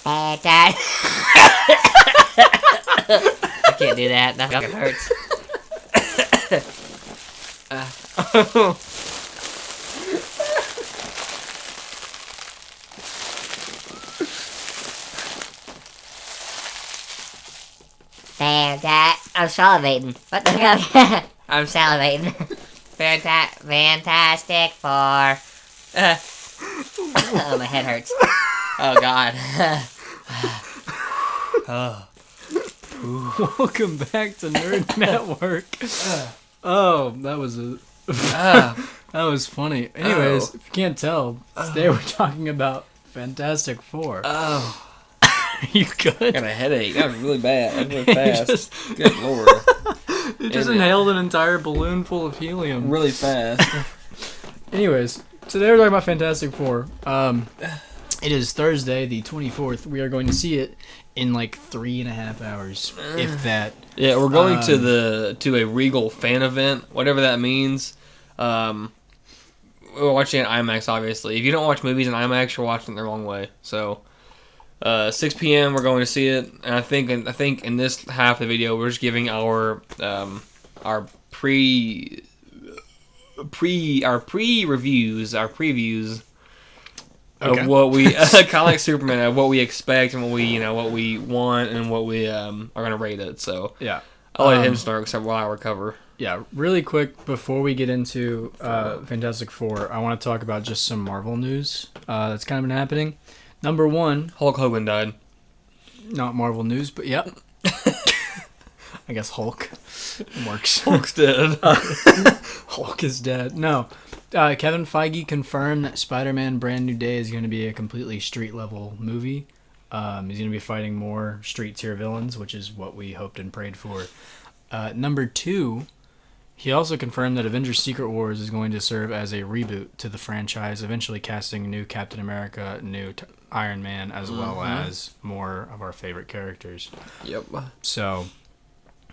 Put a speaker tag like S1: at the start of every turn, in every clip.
S1: I can't do that. That fucking hurts. I'm salivating. What the hell? I'm salivating. Fantastic Four. Oh, my head hurts. Oh, God. Oh.
S2: Welcome back to Nerd Network. Oh, that was that was funny. Anyways, if you can't tell, today we're talking about Fantastic Four.
S1: Oh.
S2: Are you good?
S1: I got a headache. That was really bad. That was really fast. Good lord.
S2: You just inhaled an entire balloon full of helium.
S1: Really fast.
S2: Anyways, today we're talking about Fantastic Four. It is Thursday, the 24th. We are going to see it in like 3.5 hours, if that.
S1: Yeah, we're going to a Regal fan event, whatever that means. We're watching it in IMAX, obviously. If you don't watch movies in IMAX, you're watching it the wrong way. So, 6 p.m. we're going to see it, and I think in this half of the video we're just giving our previews.
S2: Okay.
S1: Of what we kind of like Superman, of what we expect and what we want and what we are gonna rate it. So
S2: yeah,
S1: I'll let him start while I recover.
S2: Yeah, really quick before we get into Fantastic Four, I want to talk about just some Marvel news that's kind of been happening. Number one,
S1: Hulk Hogan died.
S2: Not Marvel news, but yep. I guess Hulk works.
S1: Hulk's dead.
S2: Hulk is dead. No. Kevin Feige confirmed that Spider-Man Brand New Day is going to be a completely street-level movie. He's going to be fighting more street-tier villains, which is what we hoped and prayed for. Number two, he also confirmed that Avengers Secret Wars is going to serve as a reboot to the franchise, eventually casting new Captain America, new Iron Man, as well as more of our favorite characters.
S1: Yep.
S2: So,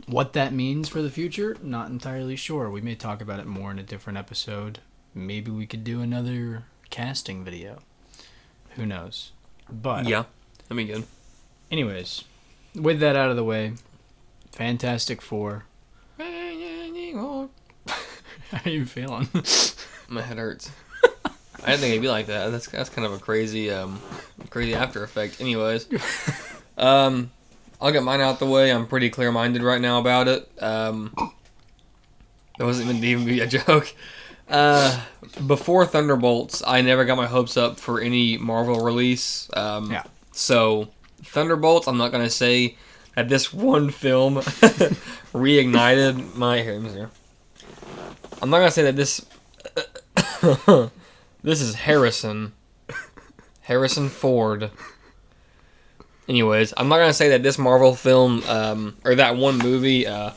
S2: what that means for the future, not entirely sure. We may talk about it more in a different episode. Maybe we could do another casting video. Who knows? But
S1: yeah, that'd be good.
S2: Anyways, with that out of the way, Fantastic Four. How are you feeling?
S1: My head hurts. I didn't think it'd be like that. That's kind of a crazy after effect. Anyways, I'll get mine out the way. I'm pretty clear-minded right now about it. That wasn't meant to even be a joke. Before Thunderbolts, I never got my hopes up for any Marvel release.
S2: Yeah.
S1: So, Thunderbolts, I'm not going to say that this one film reignited my... Here. I'm not going to say that this... This is Harrison Ford. Anyways, I'm not going to say that this Marvel film, or that one movie, like,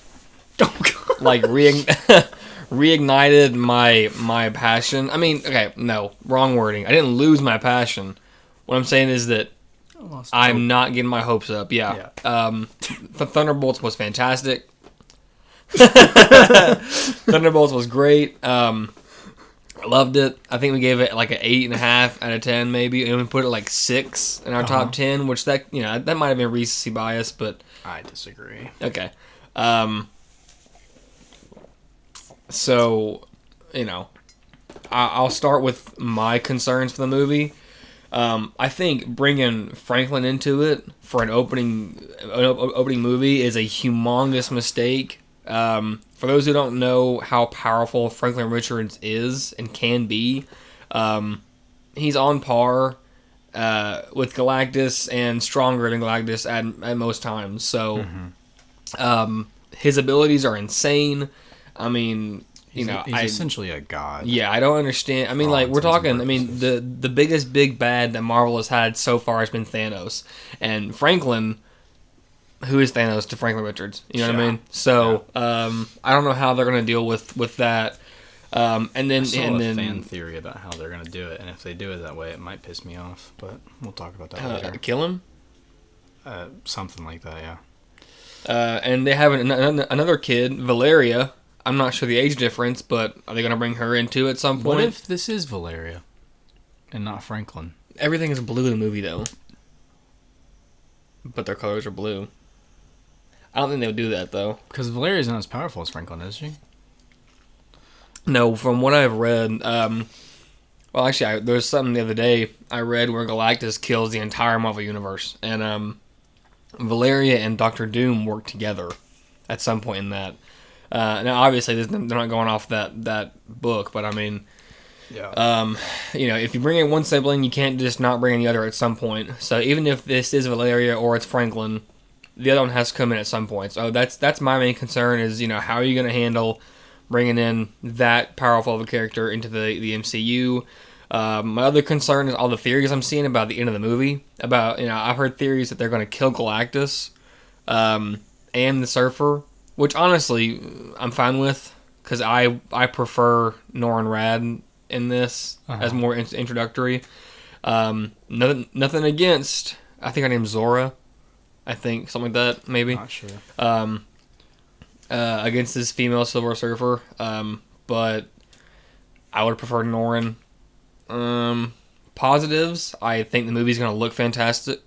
S1: reignited my passion. I mean, okay, no, wrong wording. I didn't lose my passion. What I'm saying is that I'm not getting my hopes up. Yeah. Thunderbolts was fantastic. Thunderbolts was great. I loved it. I think we gave it like an 8.5 out of 10, maybe, and we put it like 6 in our top 10, which that might have been recency bias, but
S2: I disagree.
S1: Okay. So, I'll start with my concerns for the movie. I think bringing Franklin into it for an opening movie is a humongous mistake. For those who don't know how powerful Franklin Richards is and can be, he's on par with Galactus and stronger than Galactus at most times. So, his abilities are insane. I mean,
S2: he's essentially a god.
S1: Yeah, I don't understand. I mean, like, we're talking, the biggest big bad that Marvel has had so far has been Thanos. And Franklin, who is Thanos to Franklin Richards? You know what I mean? So, I don't know how they're going to deal with that. And then
S2: I saw a fan theory about how they're going to do it, and if they do it that way, it might piss me off, but we'll talk about that later.
S1: Kill him?
S2: Something like that, yeah.
S1: And they have another kid, Valeria. I'm not sure the age difference, but are they going to bring her into at some point?
S2: What if this is Valeria and not Franklin?
S1: Everything is blue in the movie, though. but their colors are blue. I don't think they would do that though.
S2: Because Valeria's not as powerful as Franklin, is she?
S1: No, from what I've read, well, actually, there was something the other day I read where Galactus kills the entire Marvel Universe, and Valeria and Doctor Doom work together at some point in that. Now, obviously, they're not going off that book, but I mean,
S2: Yeah.
S1: if you bring in one sibling, you can't just not bring in the other at some point. So even if this is Valeria or it's Franklin, the other one has to come in at some point. So that's my main concern is, how are you going to handle bringing in that powerful of a character into the MCU? My other concern is all the theories I'm seeing about the end of the movie. I've heard theories that they're going to kill Galactus and the Surfer, which honestly I'm fine with because I prefer Norrin Rad in this as more introductory. Nothing against. I think her name's Zora. I think something like that maybe.
S2: Not sure.
S1: Against this female Silver Surfer, but I would prefer Norrin. Positives, I think the movie's gonna look fantastic.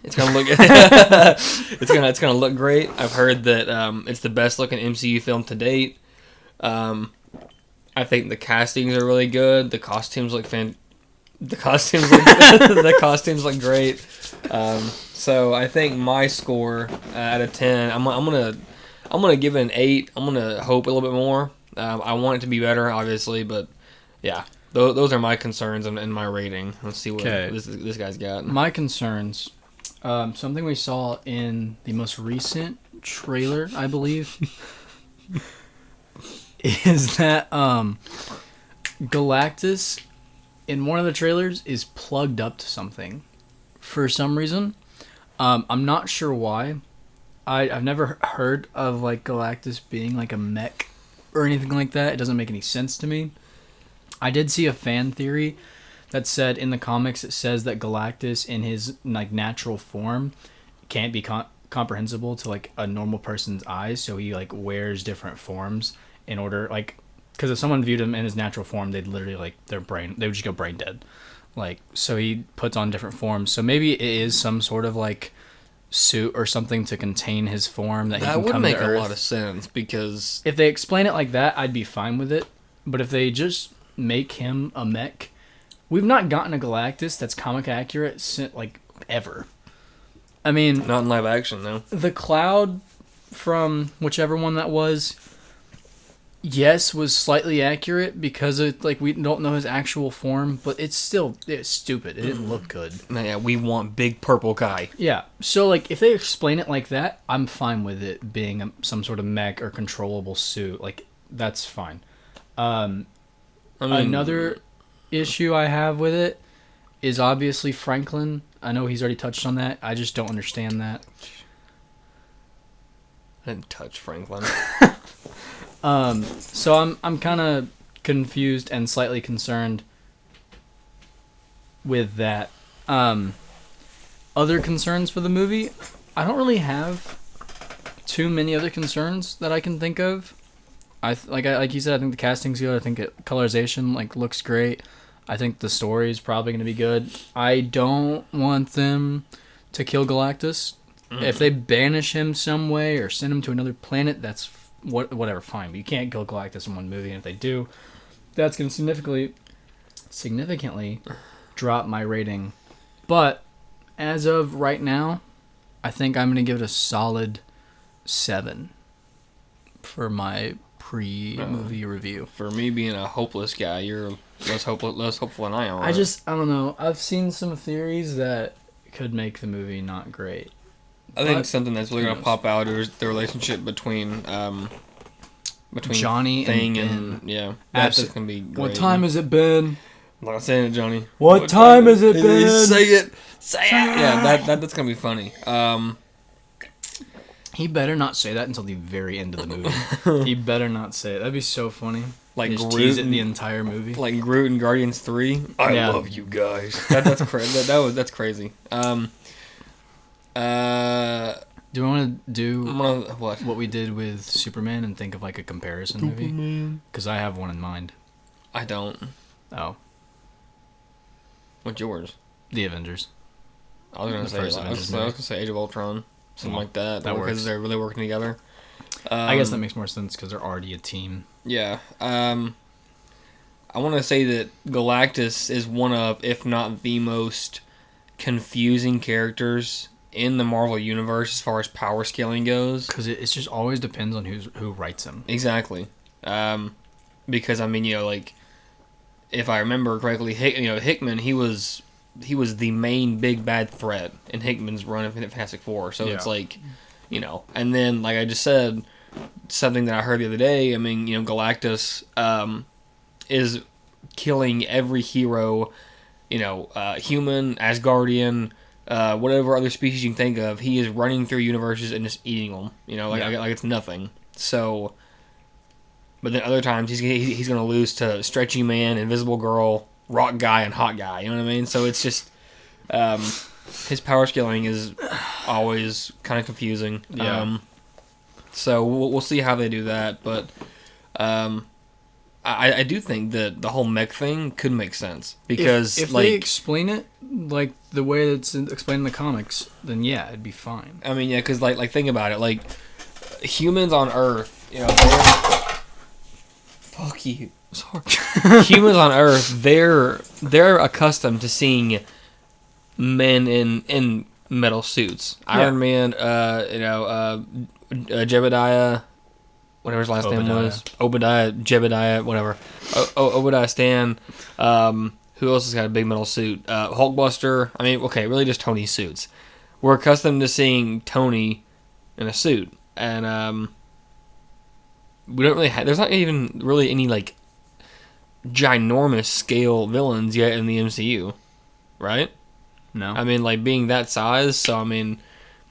S1: It's gonna look it's gonna look great. I've heard that it's the best looking MCU film to date. I think the castings are really good. The costumes look the costumes look great. So I think my score out of 10, I'm gonna give it an 8. I'm gonna hope a little bit more. I want it to be better, obviously, but yeah, those are my concerns and my rating. Let's see what this guy's got.
S2: My concerns, something we saw in the most recent trailer, I believe, is that Galactus in one of the trailers is plugged up to something for some reason. I'm not sure why. I've never heard of like Galactus being like a mech or anything like that. It doesn't make any sense to me. I did see a fan theory that said in the comics it says that Galactus in his like natural form can't be comprehensible to like a normal person's eyes, so he like wears different forms in order like because if someone viewed him in his natural form, they'd literally like they would just go brain dead. Like so he puts on different forms. So maybe it is some sort of like suit or something to contain his form that he can come to Earth.
S1: That would make a lot of sense because
S2: if they explain it like that, I'd be fine with it. But if they just make him a mech, we've not gotten a Galactus that's comic accurate since like ever. I mean,
S1: not in live action, no.
S2: The Cloud from whichever one that was, yes, was slightly accurate because it, like we don't know his actual form, but it's stupid. It didn't look good.
S1: Yeah, we want big purple guy.
S2: Yeah, so like if they explain it like that, I'm fine with it being some sort of mech or controllable suit. Like that's fine. Another issue I have with it is obviously Franklin. I know he's already touched on that. I just don't understand that.
S1: I didn't touch Franklin.
S2: So I'm kind of confused and slightly concerned with that. Other concerns for the movie, I don't really have too many other concerns that I can think of. Like you said, I think the casting's good. I think colorization like looks great. I think the story is probably going to be good. I don't want them to kill Galactus. If they banish him some way or send him to another planet, that's whatever, fine. But you can't kill Galactus in one movie, and if they do, that's going to significantly drop my rating. But as of right now, I think I'm going to give it a solid 7 for my pre-movie review.
S1: For me being a hopeless guy, you're less hopeful than I am.
S2: I don't know. I've seen some theories that could make the movie not great.
S1: I think something that's really going to pop out is the relationship between
S2: Johnny
S1: Thing
S2: and Ben.
S1: Yeah, that's going to be great.
S2: What time has it been?
S1: I'm not saying it, Johnny.
S2: What time has it been?
S1: Say it. Yeah, that's going to be funny.
S2: He better not say that until the very end of the movie. He better not say it. That'd be so funny.
S1: Like
S2: just
S1: Groot
S2: tease it in the entire movie.
S1: Like Groot in Guardians 3. I love you guys. That's crazy. That's crazy.
S2: Do we want to do
S1: what
S2: we did with Superman and think of like a comparison movie? Because I have one in mind.
S1: I don't.
S2: Oh.
S1: What's yours?
S2: The Avengers.
S1: I was gonna say Age of Ultron, something like that.
S2: That works.
S1: Because they're really working together.
S2: I guess that makes more sense because they're already a team.
S1: Yeah. I want to say that Galactus is one of, if not the most confusing characters in the Marvel Universe as far as power scaling goes.
S2: Because it just always depends on who writes him.
S1: Exactly. Because, I mean, like, if I remember correctly, Hickman, he was the main big bad threat in Hickman's run of Fantastic Four. So it's like, and then, like I just said, something that I heard the other day, I mean, Galactus is killing every hero, human, Asgardian, whatever other species you can think of. He is running through universes and just eating them, like it's nothing. So, but then other times he's going to lose to Stretchy Man, Invisible Girl, Rock Guy, and Hot Guy. You know what I mean? So it's just his power scaling is always kind of confusing.
S2: Yeah.
S1: So we'll see how they do that, but I do think that the whole mech thing could make sense because
S2: if they explain it like the way it's explained in the comics, then yeah, it'd be fine.
S1: I mean, yeah, because like think about it, like humans on Earth, they're fuck you. Sorry. Humans on Earth, they're accustomed to seeing men in metal suits. Iron Man, Jebediah, whatever his last name was. Jebediah, whatever. Obadiah Stan. Who else has got a big metal suit? Hulkbuster. I mean, okay, really just Tony's suits. We're accustomed to seeing Tony in a suit. And we don't really have... There's not even really any, like, ginormous scale villains yet in the MCU. Right?
S2: No.
S1: I mean, like, being that size, so, I mean,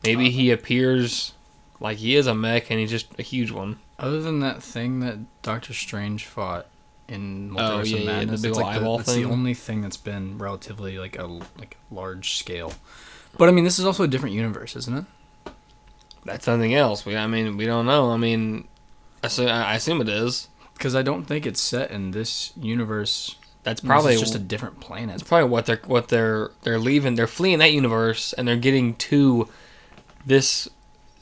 S1: maybe he appears... Like, he is a mech, and he's just a huge one.
S2: Other than that thing that Doctor Strange fought in Multiverse of Madness,
S1: the big eyeball
S2: that's
S1: thing.
S2: the only thing that's been relatively, like, a large scale. But, I mean, this is also a different universe, isn't it?
S1: That's something else. We don't know. I mean, I assume it is.
S2: Because I don't think it's set in this universe.
S1: That's probably
S2: just a different planet.
S1: That's probably what they're leaving. They're fleeing that universe, and they're getting to this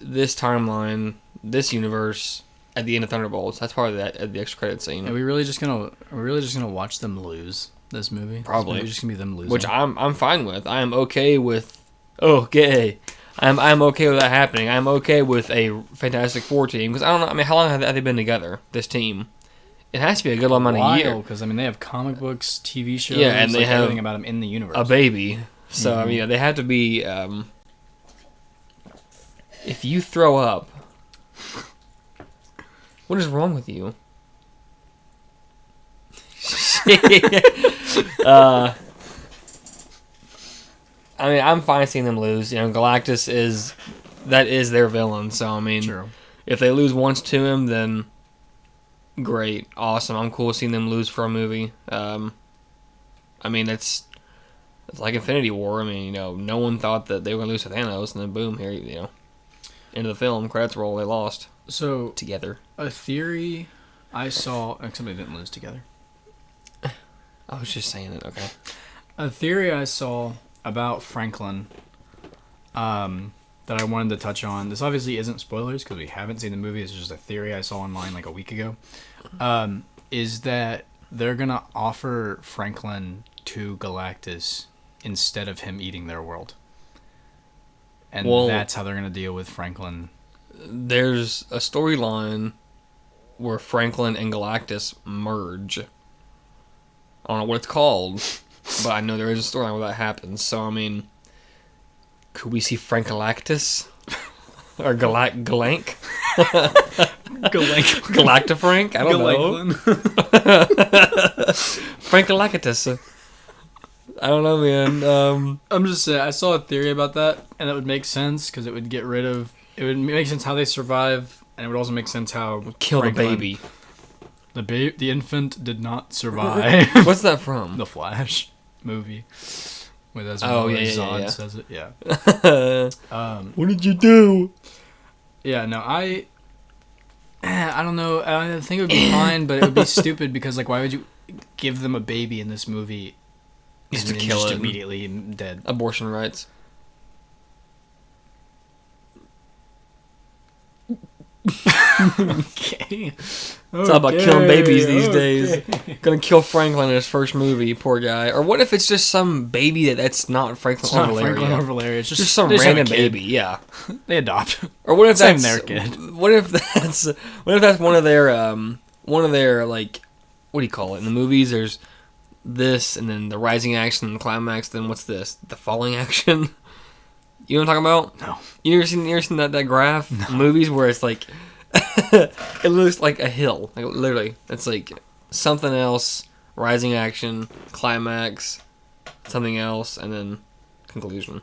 S1: timeline, this universe at the end of Thunderbolts. That's probably the extra credit scene.
S2: Are we really just gonna watch them lose this movie?
S1: Probably.
S2: This movie's just gonna be them losing.
S1: Which I'm fine with. I am okay with. I'm okay with that happening. I'm okay with a Fantastic Four team because I don't know. I mean, how long have they been together? This team. It has to be a good amount of years.
S2: Because I mean, they have comic books, TV shows,
S1: and they have
S2: everything about them in the universe.
S1: A baby. So I mean, they have to be. If you throw up, what is wrong with you? I mean, I'm fine seeing them lose. Galactus is their villain. So I mean,
S2: True.
S1: If they lose once to him, then great, awesome. I'm cool seeing them lose for a movie. I mean, it's like Infinity War. I mean, no one thought that they were gonna lose to Thanos, and then boom, here, end of the film, credits roll, they lost.
S2: So
S1: together.
S2: A theory I saw, except they didn't lose together.
S1: I was just saying it. Okay.
S2: A theory I saw about Franklin, that I wanted to touch on. This obviously isn't spoilers because we haven't seen the movie. It's just a theory I saw online like a week ago. Is that they're gonna offer Franklin to Galactus instead of him eating their world. And that's how they're going to deal with Franklin.
S1: There's a storyline where Franklin and Galactus merge. I don't know what it's called, but I know there is a storyline where that happens. So, I mean, could we see Frank Galactus? Or Galank?
S2: Galank.
S1: Galactifrank? I don't know. Frank Galactus. I don't know, man.
S2: I'm just saying, I saw a theory about that, and that would make sense, because it would make sense how they survive, and it would also make sense how...
S1: Kill Franklin,
S2: the baby. The infant did not survive.
S1: What's that from?
S2: The Flash movie. With
S1: Zod
S2: says it, yeah.
S1: What did you do?
S2: Yeah, no, I don't know. I think it would be fine, but it would be stupid, because, like, why would you give them a baby in this movie...
S1: Just to kill it.
S2: Immediately dead.
S1: Abortion rights.
S2: Okay.
S1: It's all about killing babies these days.
S2: Okay.
S1: Gonna kill Franklin in his first movie, poor guy. Or what if it's just some baby that's not Franklin
S2: It's not
S1: or
S2: Franklin
S1: Valeria?
S2: or Valeria. It's
S1: Just some
S2: they just have a
S1: random
S2: kid.
S1: baby, yeah.
S2: They adopt.
S1: Or what if
S2: Same
S1: that's
S2: their kid.
S1: What if that's one of their like, what do you call it in the movies? There's this, and then the rising action, and the climax. Then what's this? The falling action. You know what I'm talking about?
S2: No.
S1: You ever seen that graph in movies where it's like it looks like a hill, like literally. It's like something else, rising action, climax, something else, and then conclusion.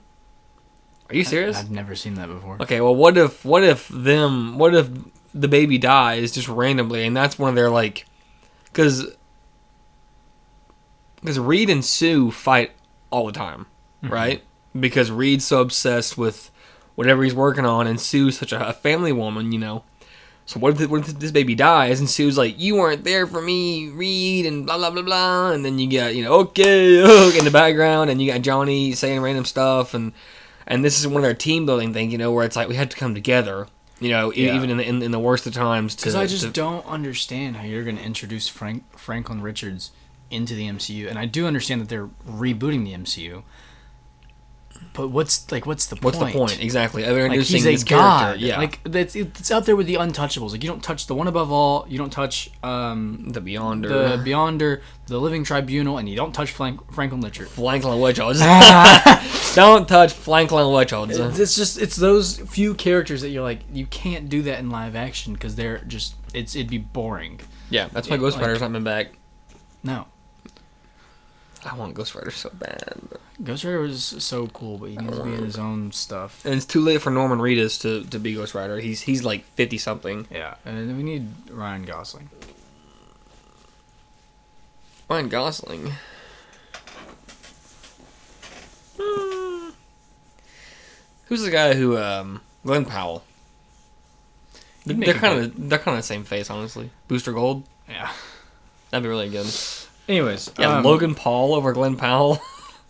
S1: Are you serious?
S2: I've never seen that before.
S1: Okay, well, what if the baby dies just randomly, and that's one of their like, because Reed and Sue fight all the time, right? Because Reed's so obsessed with whatever he's working on, and Sue's such a family woman, you know. So what if this baby dies, and Sue's like, you weren't there for me, Reed, and blah, blah, blah, blah. And then you got, okay, in the background, and you got Johnny saying random stuff, and this is one of their team building things, where it's like, we had to come together, even in the worst of times.
S2: Because I just don't understand how you're going to introduce Franklin Richards into the MCU. And I do understand that they're rebooting the MCU. But what's the point?
S1: What's the point? Exactly.
S2: He's
S1: this
S2: a god.
S1: Yeah.
S2: Like it's out there with the untouchables. Like you don't touch the one above all. You don't touch
S1: the Beyonder,
S2: the Living Tribunal, and you don't touch Franklin Richards.
S1: Franklin Richards. Don't touch Franklin Richards.
S2: It's those few characters that you're like, you can't do that in live action because they're just it'd be boring.
S1: Yeah, that's why Ghost Rider's not been back.
S2: No.
S1: I want Ghost Rider so bad.
S2: Ghost Rider was so cool, but he needs to be in his own stuff.
S1: And it's too late for Norman Reedus to be Ghost Rider. He's like 50 something.
S2: Yeah, and we need Ryan Gosling.
S1: Ryan Gosling. Who's the guy who Glenn Powell? They're kind of the same face, honestly. Booster Gold.
S2: Yeah,
S1: that'd be really good.
S2: Anyways,
S1: yeah, Logan Paul over Glenn Powell.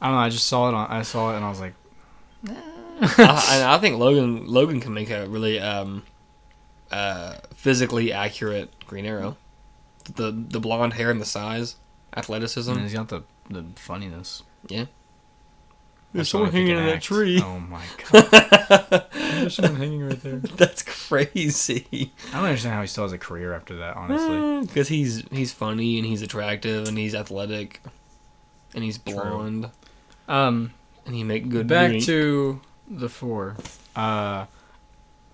S2: I don't know. I just saw it. I saw it, and I was like,
S1: I think Logan can make a really physically accurate Green Arrow. The blonde hair and the size, athleticism.
S2: And he's got the funniness.
S1: Yeah.
S2: There's
S1: someone hanging in that tree.
S2: Oh my god. There's someone hanging right there.
S1: That's crazy.
S2: I don't understand how he still has a career after that, honestly.
S1: Because he's funny and he's attractive and he's athletic and he's blonde.
S2: And
S1: he make good
S2: back
S1: drink.
S2: to the four.
S1: 3,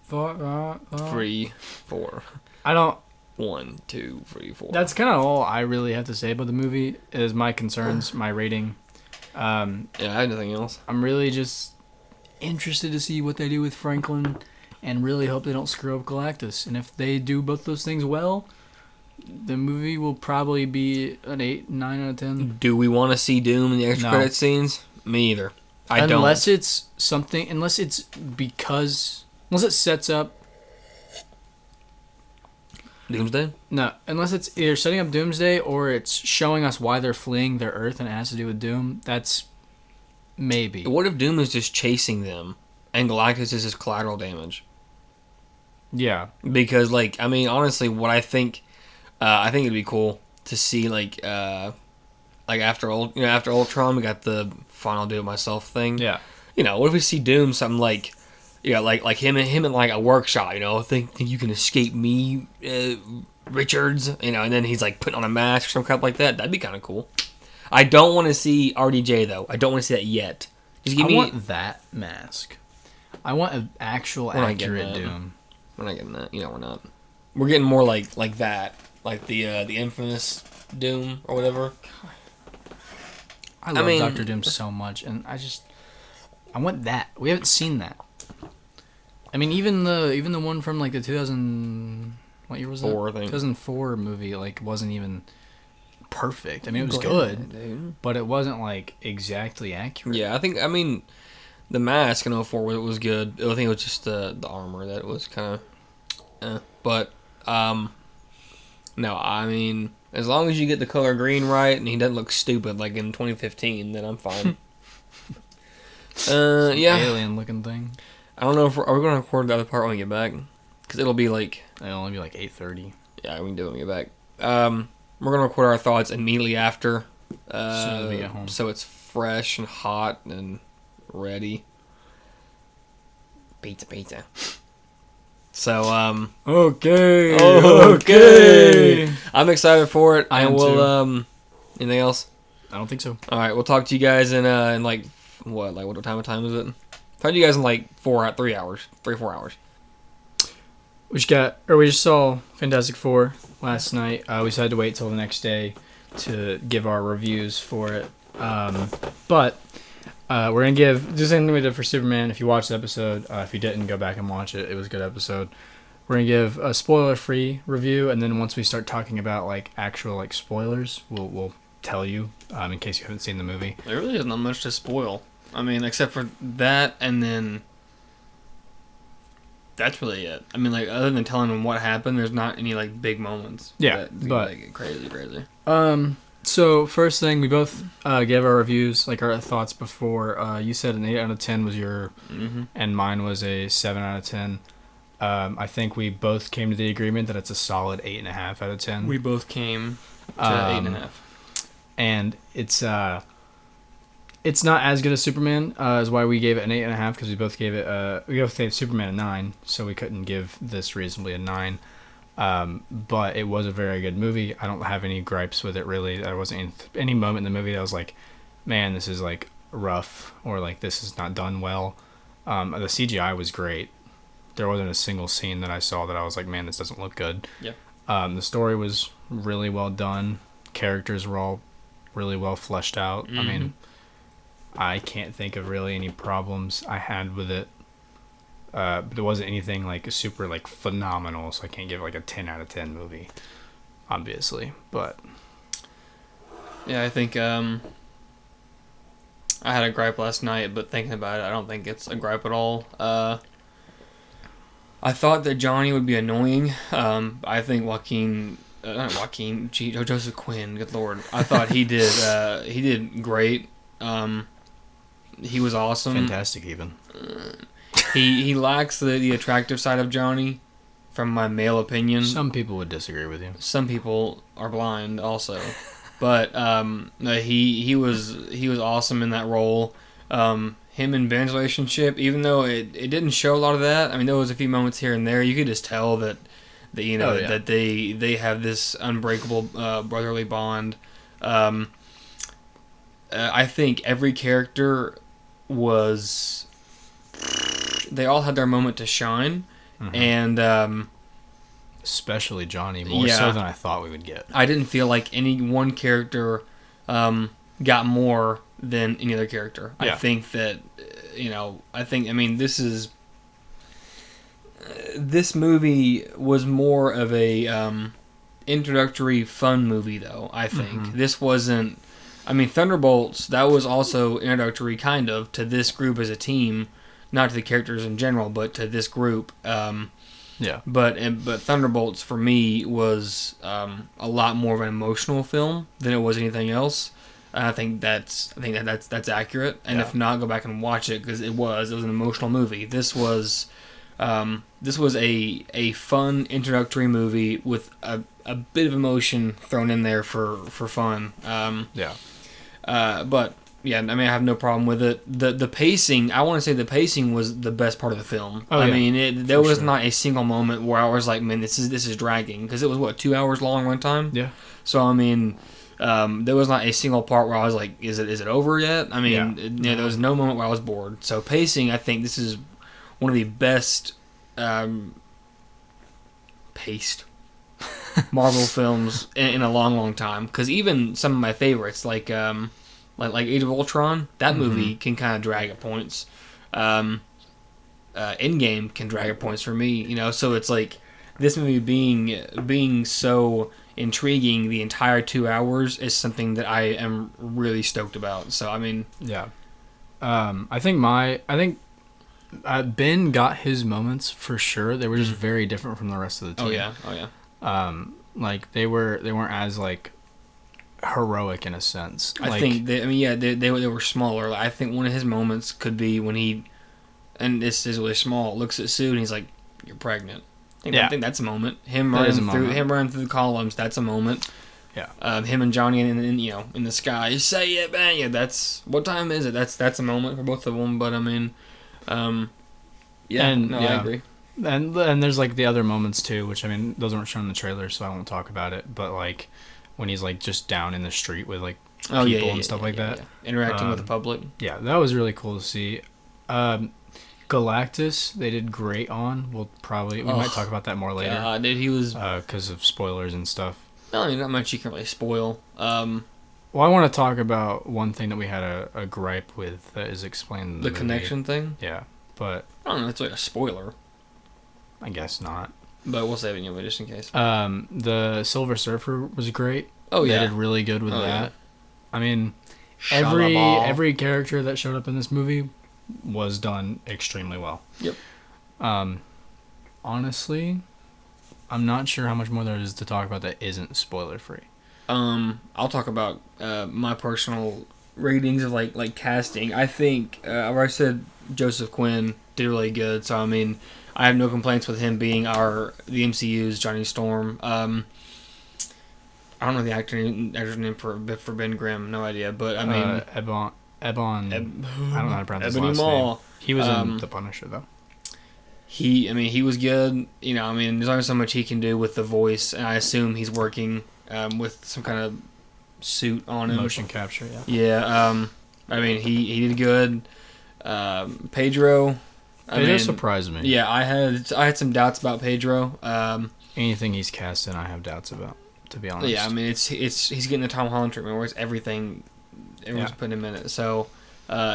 S1: 4.
S2: I don't.
S1: 1, 2, 3, 4.
S2: That's kind of all I really have to say about the movie. Is my concerns, my rating.
S1: Yeah, I have nothing else.
S2: I'm really just interested to see what they do with Franklin, and really hope they don't screw up Galactus. And if they do both those things well, the movie will probably be an 8, 9 out of 10.
S1: Do we want to see Doom in the extra credit scenes? Me either. Unless
S2: it sets up
S1: Doomsday?
S2: No, unless it's either setting up Doomsday or it's showing us why they're fleeing their Earth and it has to do with Doom. That's maybe.
S1: What if Doom is just chasing them and Galactus is just collateral damage?
S2: Yeah.
S1: Because, honestly, what I think it'd be cool to see, after Ultron, we got the final do it myself thing.
S2: Yeah.
S1: What if we see Doom something like him in like a workshop, think you can escape me, Richards, and then he's like putting on a mask or some crap like that. That'd be kind of cool. I don't want to see RDJ though. I don't want to see that yet.
S2: Just give me want that mask. I want an actual accurate Doom.
S1: We're not getting that. We're not. We're getting more like that, like the infamous Doom or whatever.
S2: I love Dr. Doom so much, and I want that. We haven't seen that. I mean, even the one from like the 2000, what year was that?
S1: 4, I think.
S2: 2004 movie wasn't even perfect. I mean, it was good, but it wasn't like exactly accurate.
S1: Yeah, the mask in 04 was good. I think it was just the armor that was kind of, but no, as long as you get the color green right and he doesn't look stupid like in 2015, then I'm fine. Yeah,
S2: alien looking thing.
S1: I don't know are we going to record the other part when we get back? because it'll be like...
S2: It'll only be like 8:30.
S1: Yeah, we can do it when we get back. We're going to record our thoughts immediately after.
S2: As soon as we get home.
S1: So it's fresh and hot and ready. Pizza. So,
S2: Okay.
S1: I'm excited for it.
S2: I am
S1: too. Anything else?
S2: I don't think so.
S1: All right, we'll talk to you guys in like what time is it? Talk to you guys in like 4 hours.
S2: We just saw Fantastic Four last night. We decided to wait till the next day to give our reviews for it. But we're gonna give the same thing we did for Superman. If you watched the episode, if you didn't, go back and watch it. It was a good episode. We're gonna give a spoiler-free review, and then once we start talking about like actual like spoilers, we'll tell you in case you haven't seen the movie.
S1: There really isn't much to spoil. I mean, except for that, and then that's really it. I mean, like other than telling them what happened, there's not any like big moments.
S2: Yeah, but
S1: like, crazy.
S2: So first thing, we both gave our reviews, like our thoughts before. You said an 8 out of 10 was your, and mine was a 7 out of 10. I think we both came to the agreement that it's a solid 8.5 out of 10.
S1: We both came to 8.5.
S2: And it's not as good as Superman, is why we gave it an 8.5, because we both gave Superman a 9, so we couldn't give this reasonably a 9. But it was a very good movie. I don't have any gripes with it, really. There wasn't any moment in the movie that was like, man, this is like rough, or like this is not done well. The CGI was great. There wasn't a single scene that I saw that I was like, man, this doesn't look good.
S1: Yeah.
S2: The story was really well done. Characters were all really well fleshed out. I mean, I can't think of really any problems I had with it. But there wasn't anything like super like phenomenal, so I can't give like a 10 out of 10 movie, obviously. But
S1: yeah, I think I had a gripe last night, but thinking about it, I don't think it's a gripe at all. I thought that Johnny would be annoying. I think Joseph Quinn, good lord. I thought he did great. He was awesome.
S2: Fantastic, even.
S1: He lacks the attractive side of Johnny, from my male opinion.
S2: Some people would disagree with you.
S1: Some people are blind, also. But he was awesome in that role. Him and Ben's relationship, even though it didn't show a lot of that. I mean, there was a few moments here and there. You could just tell that that they have this unbreakable brotherly bond. I think every character was... They all had their moment to shine, and...
S2: especially Johnny, more so than I thought we would get.
S1: I didn't feel like any one character got more than any other character. Yeah. I think that, this movie was more of a introductory fun movie, though, I think. This wasn't... I mean, Thunderbolts, that was also introductory, kind of, to this group as a team. Not to the characters in general, but to this group. But Thunderbolts, for me, was a lot more of an emotional film than it was anything else. I think that's accurate. And if not, go back and watch it, because it was an emotional movie. This was a fun introductory movie with a bit of emotion thrown in there for fun. But yeah, I mean, I have no problem with it. The pacing, I want to say the pacing was the best part of the film. I mean, there was not a single moment where I was like, man, this is dragging, because it was 2 hours long one time.
S2: Yeah.
S1: So I mean, there was not a single part where I was like, is it over yet? I mean, there was no moment where I was bored. So pacing, I think this is one of the best paced Marvel films in a long time. Because even some of my favorites, like Age of Ultron, that movie can kind of drag at points. Endgame can drag at points for me, So it's like this movie being so intriguing the entire 2 hours is something that I am really stoked about. So I mean,
S2: I think Ben got his moments for sure. They were just very different from the rest of the team.
S1: Oh yeah.
S2: Like they weren't as like heroic in a sense.
S1: I think they were smaller. I think one of his moments could be when he, and this is really small, looks at Sue and he's like, "You're pregnant." I think that's a moment. Him running through the columns. That's a moment.
S2: Yeah.
S1: Him and Johnny in the sky. Say it, man. Yeah, that's what time is it? That's a moment for both of them. But I mean, I agree.
S2: And there's like the other moments too, which I mean, those weren't shown in the trailer, so I won't talk about it. But like when he's like just down in the street with like people and stuff like that,
S1: interacting with the public.
S2: Yeah, that was really cool to see. Galactus, they did great on. We might talk about that more later.
S1: Dude, he was
S2: because of spoilers and stuff.
S1: No, not much you can really spoil.
S2: Well, I want to talk about one thing that we had a gripe with that is explained in the movie.
S1: Connection thing.
S2: Yeah, but
S1: I don't know. It's like a spoiler.
S2: I guess not.
S1: But we'll save it anyway, just in case.
S2: The Silver Surfer was great.
S1: Oh yeah,
S2: they did really good with that. Yeah. I mean, every character that showed up in this movie was done extremely well.
S1: Yep.
S2: Honestly, I'm not sure how much more there is to talk about that isn't spoiler free.
S1: I'll talk about my personal ratings of like casting. I think I said Joseph Quinn did really good. So I mean, I have no complaints with him being the MCU's Johnny Storm. I don't know the actor's name for Ben Grimm. No idea. But I mean,
S2: Ebon. I don't know how to pronounce his
S1: Ebony
S2: last
S1: Maw.
S2: name. He was in The Punisher though.
S1: He was good. You know, I mean, there's only so much he can do with the voice, and I assume he's working with some kind of suit on him.
S2: Motion capture, yeah.
S1: Yeah. I mean, he did good. Pedro.
S2: Pedro surprised me.
S1: Yeah, I had some doubts about Pedro.
S2: Anything he's cast in, I have doubts about. To be honest.
S1: Yeah, I mean, he's getting the Tom Holland treatment, where it's everything. Everyone's putting him in it. So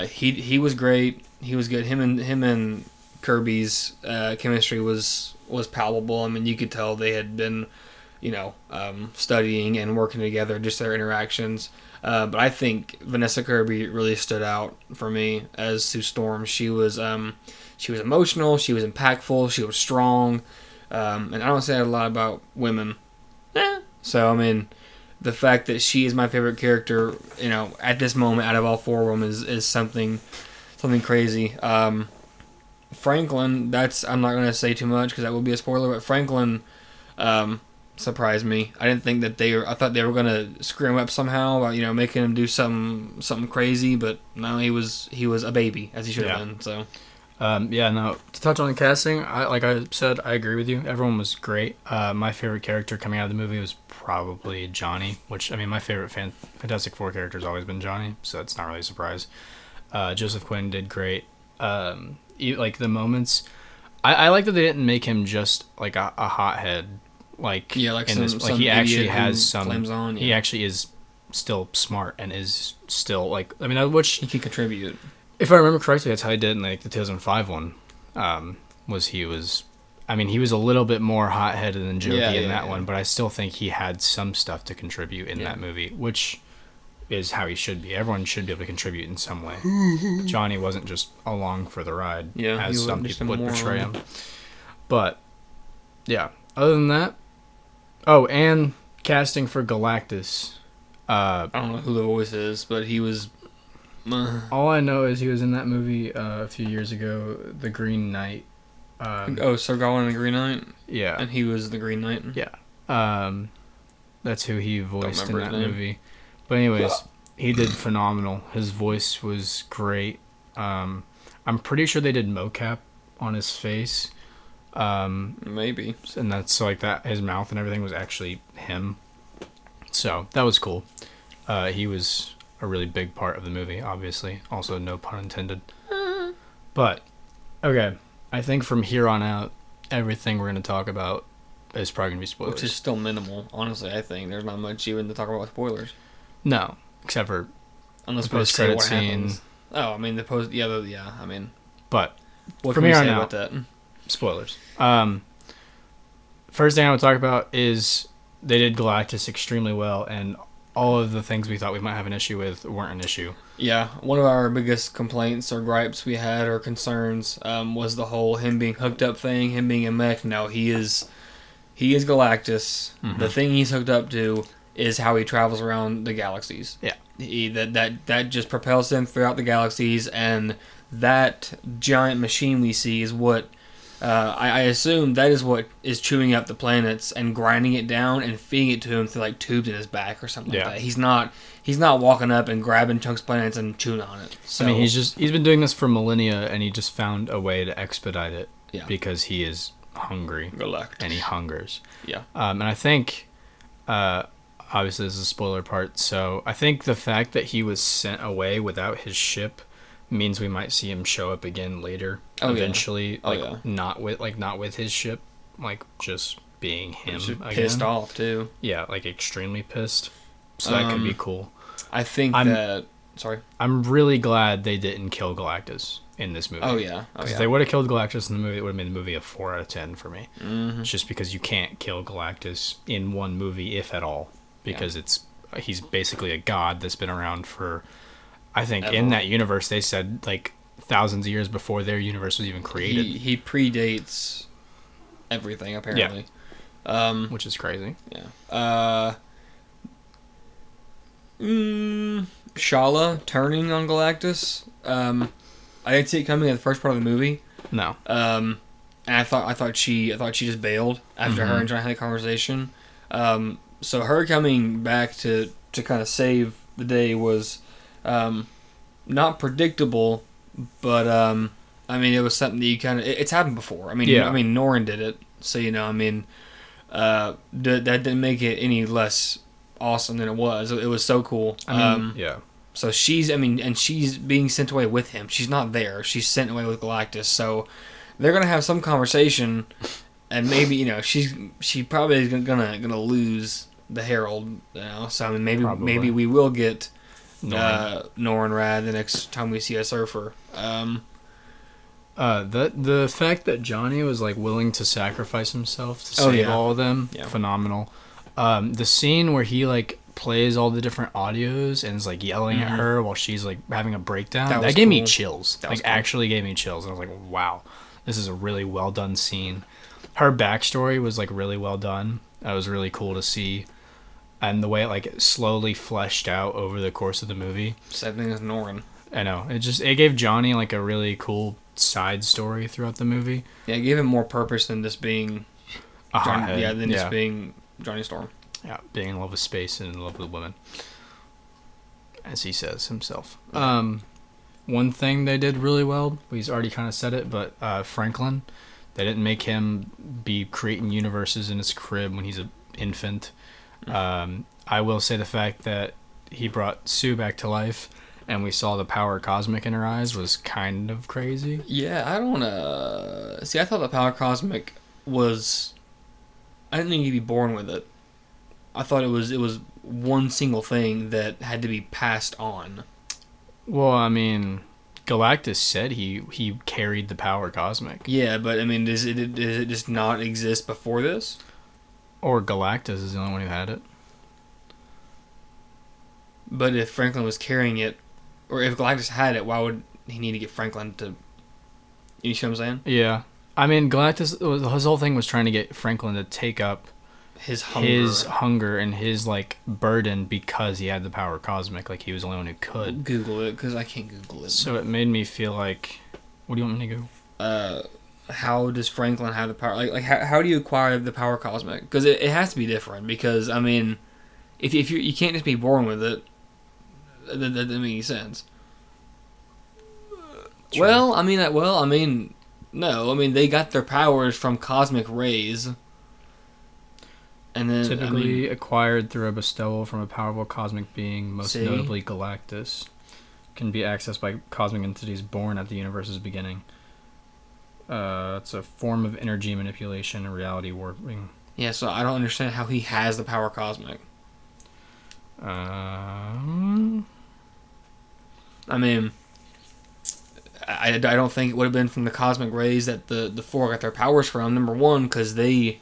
S1: he was great. He was good. Him and Kirby's chemistry was palpable. I mean, you could tell they had been, studying and working together, just their interactions. But I think Vanessa Kirby really stood out for me as Sue Storm. She was emotional. She was impactful. She was strong. And I don't say a lot about women. So I mean, the fact that she is my favorite character, at this moment out of all four of them is something crazy. Franklin, I'm not going to say too much because that would be a spoiler, but Franklin surprised me. I didn't think that I thought they were going to screw him up somehow by, making him do something crazy, but no, he was a baby, as he should have been, so.
S2: To touch on the casting, like I said, I agree with you. Everyone was great. My favorite character coming out of the movie was probably Johnny, which, I mean, my favorite Fantastic Four character has always been Johnny, so it's not really a surprise. Joseph Quinn did great. Like the moments, I like that they didn't make him just like a hothead. He actually has some. On, yeah. He actually is still smart and is still which
S1: he can contribute.
S2: If I remember correctly, that's how he did in the 2005 one. He was a little bit more hot-headed than jokey in that one, but I still think he had some stuff to contribute in that movie, which is how he should be. Everyone should be able to contribute in some way. Johnny wasn't just along for the ride, as some people would portray him. But, yeah. Other than that... Oh, and casting for Galactus.
S1: I don't know who the voice is, but he was...
S2: All I know is he was in that movie a few years ago, The Green Knight.
S1: Sir Gawain and the Green Knight?
S2: Yeah.
S1: And he was the Green Knight?
S2: Yeah. That's who he voiced in that movie. But anyways, he did phenomenal. His voice was great. I'm pretty sure they did mocap on his face.
S1: Maybe.
S2: And that's like that. His mouth and everything was actually him. So that was cool. He was a really big part of the movie, obviously. Also, no pun intended. But, okay. I think from here on out, everything we're going to talk about is probably going to be spoilers.
S1: Which is still minimal, honestly, I think. There's not much even to talk about with spoilers.
S2: No, except for
S1: unless
S2: the post-credit scene.
S1: Happens. Oh, I mean, the post... Yeah, I mean...
S2: But,
S1: what
S2: from
S1: can we
S2: here
S1: say
S2: on
S1: about
S2: out,
S1: that?
S2: Spoilers. First thing I would talk about is they did Galactus extremely well, and all of the things we thought we might have an issue with weren't an issue.
S1: Yeah, one of our biggest complaints or gripes we had or concerns was the whole him being hooked up thing, him being a mech. No, he is Galactus. Mm-hmm. The thing he's hooked up to is how he travels around the galaxies.
S2: Yeah,
S1: that just propels him throughout the galaxies, and that giant machine we see is what I assume that is what is chewing up the planets and grinding it down and feeding it to him through like tubes in his back or something like that. He's not walking up and grabbing chunks of planets and chewing on it. So,
S2: I mean, he's been doing this for millennia, and he just found a way to expedite it because he is hungry and he hungers.
S1: Yeah.
S2: And I think, obviously this is a spoiler part, so I think the fact that he was sent away without his ship means we might see him show up again later. Eventually, not with his ship, like just being him
S1: just
S2: again.
S1: pissed off too.
S2: Yeah, like extremely pissed. So that could be cool.
S1: I think sorry.
S2: I'm really glad they didn't kill Galactus in this movie. Because if they would have killed Galactus in the movie, it would have made the movie a 4 out of 10 for me.
S1: Mm-hmm.
S2: It's just because you can't kill Galactus in one movie, if at all, because he's basically a god that's been around for, I think, in that universe, they said like thousands of years before their universe was even created.
S1: He predates everything apparently. Yeah.
S2: Which is crazy.
S1: Yeah. Shala turning on Galactus. I didn't see it coming in the first part of the movie.
S2: No.
S1: And I thought she just bailed after her and John had a conversation. So her coming back to kind of save the day was not predictable, but I mean it was something that you kind of it's happened before. I mean Norrin did it, so that didn't make it any less awesome than it was. It was so cool. So she's being sent away with him. She's not there. She's sent away with Galactus. So they're gonna have some conversation, and maybe she probably is gonna lose the Herald. So I mean maybe we will get Norrin Rad the next time we see a Surfer.
S2: The fact that Johnny was like willing to sacrifice himself to save all of them, phenomenal. The scene where he like plays all the different audios and is like yelling at her while she's like having a breakdown, that gave me chills. Actually gave me chills, and I was like, wow, this is a really well done scene. Her backstory was like really well done. That was really cool to see, and the way it like slowly fleshed out over the course of the movie.
S1: Same thing as Norrin.
S2: I know, it gave Johnny like a really cool side story throughout the movie.
S1: Yeah, it gave him more purpose than just being just being Johnny Storm.
S2: Yeah, being in love with space and in love with women, as he says himself. One thing they did really well, he's already kind of said it, but Franklin, they didn't make him be creating universes in his crib when he's an infant. I will say the fact that he brought Sue back to life and we saw the power cosmic in her eyes was kind of crazy.
S1: Yeah, I don't see, I thought the power cosmic was, I didn't think he'd be born with it. I thought it was one single thing that had to be passed on.
S2: Well, I mean, Galactus said he carried the power cosmic.
S1: Yeah, but I mean, does it just not exist before this?
S2: Or Galactus is the only one who had it.
S1: But if Franklin was carrying it, or if Galactus had it, why would he need to get Franklin to... You see what I'm saying?
S2: Yeah. I mean, Galactus, his whole thing was trying to get Franklin to take up his hunger and his like burden because he had the power cosmic. Like he was the only one who could.
S1: Google it, because I can't Google it.
S2: So it made me feel like... What do you want me to go?
S1: How does Franklin have the power? Like how do you acquire the power cosmic? Because it has to be different. Because I mean, if you can't just be born with it, that doesn't make any sense. True. Well, I mean, no. I mean, they got their powers from cosmic rays. And then,
S2: typically acquired through a bestowal from a powerful cosmic being, most notably Galactus, can be accessed by cosmic entities born at the universe's beginning. It's a form of energy manipulation and reality warping.
S1: Yeah, so I don't understand how he has the power cosmic.
S2: I
S1: mean, I don't think it would have been from the cosmic rays that the four got their powers from. Number one, because they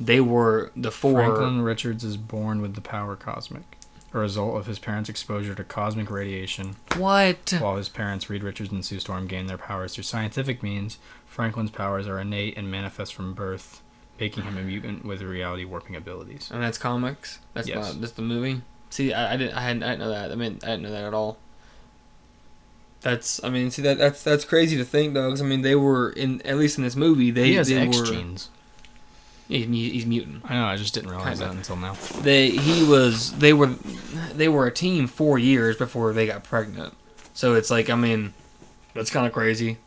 S1: were the four.
S2: Franklin Richards is born with the power cosmic, a result of his parents' exposure to cosmic radiation.
S1: What?
S2: While his parents, Reed Richards and Sue Storm, gained their powers through scientific means, Franklin's powers are innate and manifest from birth, making him a mutant with reality warping abilities.
S1: And that's comics? That's not just the movie? See, I didn't know that. I didn't know that at all. I mean, see that's crazy to think though, 'cause I mean they were at least in this movie
S2: He has
S1: they
S2: X
S1: were
S2: genes.
S1: he's mutant.
S2: I know. I just didn't realize that until now.
S1: They were a team 4 years before they got pregnant. So it's like, I mean, that's kind of crazy,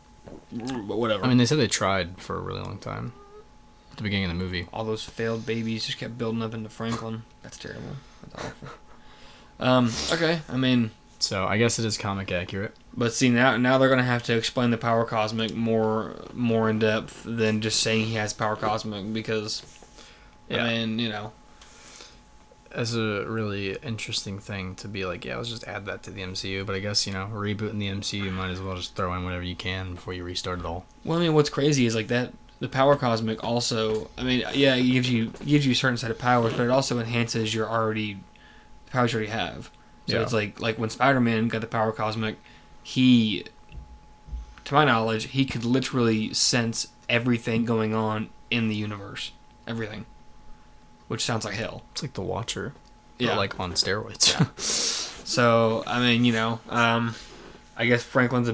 S1: but whatever.
S2: I mean, they said they tried for a really long time at the beginning of the movie.
S1: All those failed babies just kept building up into Franklin. That's terrible. That's awful. Okay, I mean,
S2: So I guess it is comic accurate.
S1: but see now they're gonna have to explain the power cosmic more in depth than just saying he has power cosmic, because
S2: Yeah.
S1: I mean, you know,
S2: As a really interesting thing to be like, yeah, let's just add that to the MCU. But I guess, rebooting the MCU, you might as well just throw in whatever you can before you restart it all.
S1: well, I mean, what's crazy is like that the power cosmic also. I mean, yeah, it gives you a certain set of powers, but it also enhances the powers you already have. So
S2: Yeah.
S1: it's like when Spider-Man got the power cosmic, he, to my knowledge, he could literally sense everything going on in the universe, everything, which sounds like hell.
S2: It's like the Watcher,
S1: Yeah.
S2: but like on steroids.
S1: So I mean, I guess Franklin's.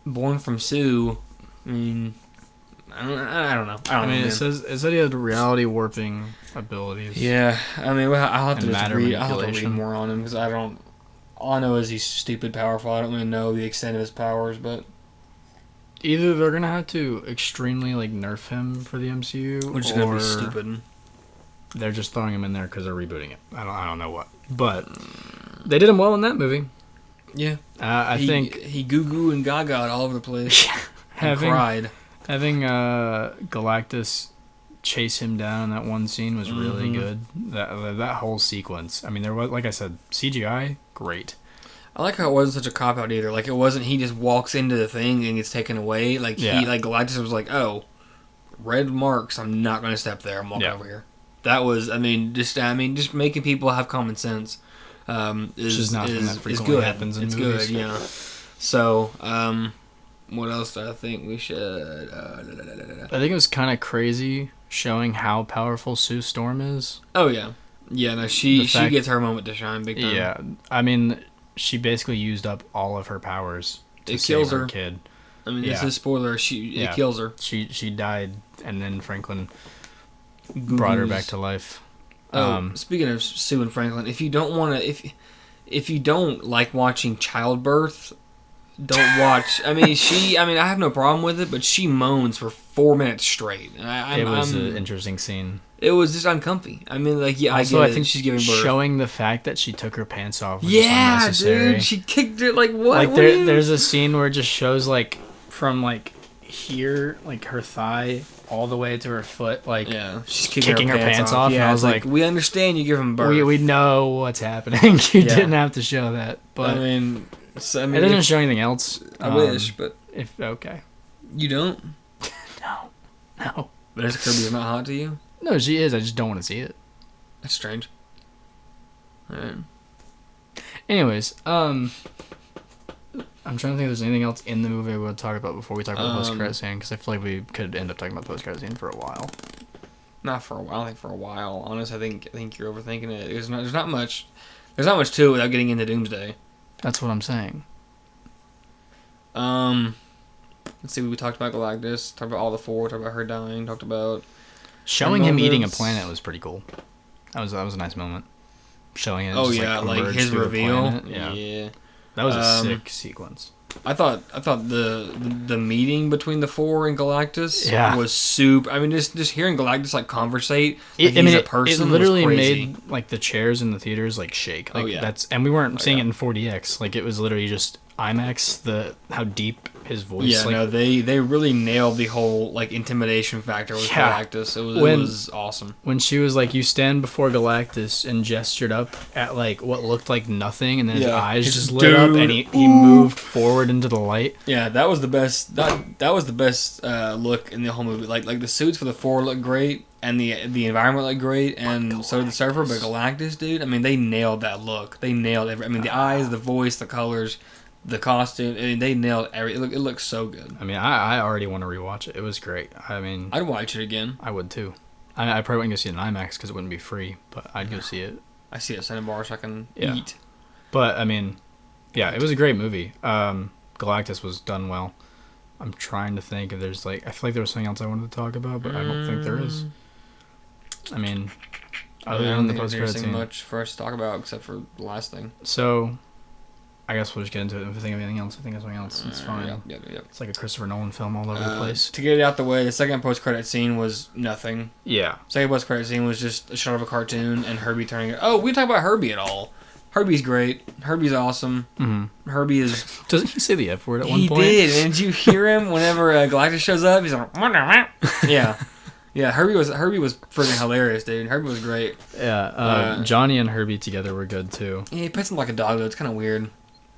S1: Born from Sue. I mean, I don't know.
S2: I mean,
S1: know,
S2: it said he had reality warping abilities.
S1: Yeah, I mean, well, I'll have to
S2: And
S1: just
S2: matter
S1: read. I'll have to read
S2: manipulation.
S1: more on him, because I don't. All I know is he's stupid powerful. I don't really know the extent of his powers, but
S2: Either they're gonna have to extremely like nerf him for the MCU,
S1: which is
S2: or
S1: gonna be stupid.
S2: they're just throwing him in there because they're rebooting it. I don't know what, but they did him well in that movie.
S1: Yeah,
S2: I think
S1: he goo goo and gaga all over the place. And cried.
S2: having Galactus chase him down in that one scene was really good. That whole sequence. I mean, there was, like I said, CGI great.
S1: I like how it wasn't such a cop out either. Like, it wasn't he just walks into the thing and gets taken away. Like Galactus was like, oh, red marks. I'm not gonna step there. I'm walking over here. That was, just making people have common sense. Is
S2: not something that frequently
S1: good.
S2: happens in
S1: it's
S2: movies.
S1: good, yeah. So, what else do I think we should?
S2: I think it was kind of crazy showing how powerful Sue Storm is.
S1: Oh yeah, yeah. No, she gets her moment to shine big time.
S2: Yeah, I mean, she basically used up all of her powers to
S1: It
S2: save
S1: kills
S2: her
S1: her.
S2: kid.
S1: I mean, this is spoiler. It kills her.
S2: She died, and then Franklin brought her back to life.
S1: Speaking of Sue and Franklin, if you don't want to, if you don't like watching childbirth, don't watch. I have no problem with it, but she moans for 4 minutes straight. And
S2: it was an interesting scene.
S1: It was just uncomfy. I mean, like, yeah,
S2: Also, I think
S1: she's giving birth.
S2: Showing the fact that she took her pants off was
S1: Yeah,
S2: just unnecessary.
S1: dude, she kicked it. Like, what?
S2: Like, there's a scene where it just shows, like, from, like, here, like, her thigh all the way to her foot, like,
S1: yeah, she's
S2: kicking her pants off.
S1: Yeah,
S2: and I was like,
S1: we understand you giving birth.
S2: we know what's happening. You didn't have to show that. But
S1: it
S2: it doesn't show anything else.
S1: I wish, but
S2: okay.
S1: you don't.
S2: No.
S1: Vanessa Kirby's not hot to you?
S2: No, she is. I just don't want to see it.
S1: That's strange. Alright.
S2: Anyways, I'm trying to think if there's anything else in the movie we would talk about before we talk about the post-credit scene, because I feel like we could end up talking about the post-credit scene for a while.
S1: Not for a while. I think for a while. Honest, I think you're overthinking it. There's not much to it without getting into Doomsday.
S2: That's what I'm saying.
S1: Let's see. We talked about Galactus. Talked about all the four. Talked about her dying. Talked about
S2: Showing him eating a planet was pretty cool. That was a nice moment. Showing it.
S1: Oh
S2: just,
S1: yeah, like
S2: emerge
S1: his
S2: through the
S1: reveal.
S2: planet.
S1: Yeah.
S2: That was a sick sequence.
S1: I thought the meeting between the four and Galactus
S2: Yeah.
S1: was super. I mean, just hearing Galactus like conversate, like he's a person.
S2: It literally
S1: was crazy.
S2: made like the chairs in the theaters like shake. Like,
S1: Oh, yeah.
S2: and we weren't seeing it in 4DX. Like it was literally just IMAX. How deep his voice.
S1: Yeah,
S2: like,
S1: no, they really nailed the whole like intimidation factor with
S2: Yeah.
S1: Galactus. It was awesome.
S2: when she was like, you stand before Galactus and gestured up at like what looked like nothing, and then his eyes
S1: His
S2: just lit up, and he moved forward into the light.
S1: Yeah, that was the best. That was the best look in the whole movie. Like the suits for the four looked great, and the environment looked great, and so did the Surfer. But Galactus, dude, I mean, they nailed that look. They nailed every. I mean, the eyes, the voice, the colors, the costume. I mean, they nailed every. It looked so good.
S2: I mean, I already want to rewatch it. It was great. I mean,
S1: I'd watch it again.
S2: I would too. I probably wouldn't go see it in IMAX because it wouldn't be free, but I'd go see it.
S1: I see it at Cinebar so I can
S2: Yeah.
S1: eat.
S2: But I mean, Yeah, it was a great movie. Galactus was done well. I'm trying to think if there's like, I feel like there was something else I wanted to talk about, but I don't think there is. I mean, other than the post-credit scene,
S1: much for us to talk about except for the last thing.
S2: So, I guess we'll just get into it. If we think of anything else, I think of something else. It's fine.
S1: Yep.
S2: It's like a Christopher Nolan film all over the place.
S1: To get it out the way, the second post-credit scene was nothing.
S2: Yeah.
S1: Second post-credit scene was just a shot of a cartoon and Herbie turning it. Oh, we didn't talk about Herbie at all. Herbie's great. Herbie's awesome.
S2: Mm-hmm.
S1: Herbie is...
S2: Doesn't he say the F word at one point?
S1: He did. And did you hear him whenever Galactus shows up? He's like... Yeah. Yeah, Herbie was freaking hilarious, dude. Herbie was great.
S2: Yeah, Johnny and Herbie together were good, too.
S1: Yeah, he puts him like a dog, though. It's kind of weird.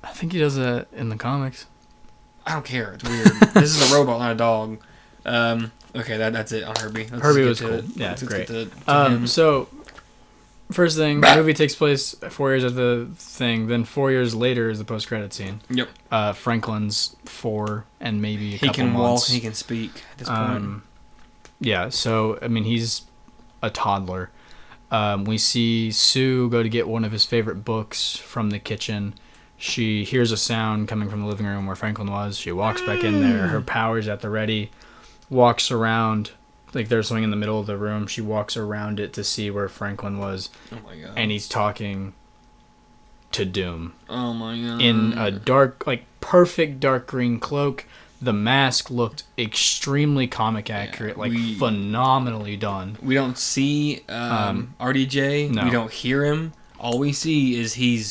S2: I think he does that in the comics.
S1: I don't care. It's weird. This is a robot, not a dog. Okay, that's it on Herbie.
S2: Herbie was cool. Yeah, great. So... First thing, the movie takes place 4 years after the thing. Then 4 years later is the post-credit scene.
S1: Yep.
S2: Franklin's 4 and maybe a couple months.
S1: He can walk. He can speak at this point.
S2: Yeah. So I mean, he's a toddler. We see Sue go to get one of his favorite books from the kitchen. She hears a sound coming from the living room where Franklin was. She walks back in there. Her power's at the ready. Walks around. Like, there's something in the middle of the room. She walks around it to see where Franklin was.
S1: Oh, my God.
S2: And he's talking to Doom.
S1: Oh, my God.
S2: In a dark, like, perfect dark green cloak. The mask looked extremely comic accurate, phenomenally done. We
S1: don't see RDJ. No. We don't hear him. All we see is
S2: he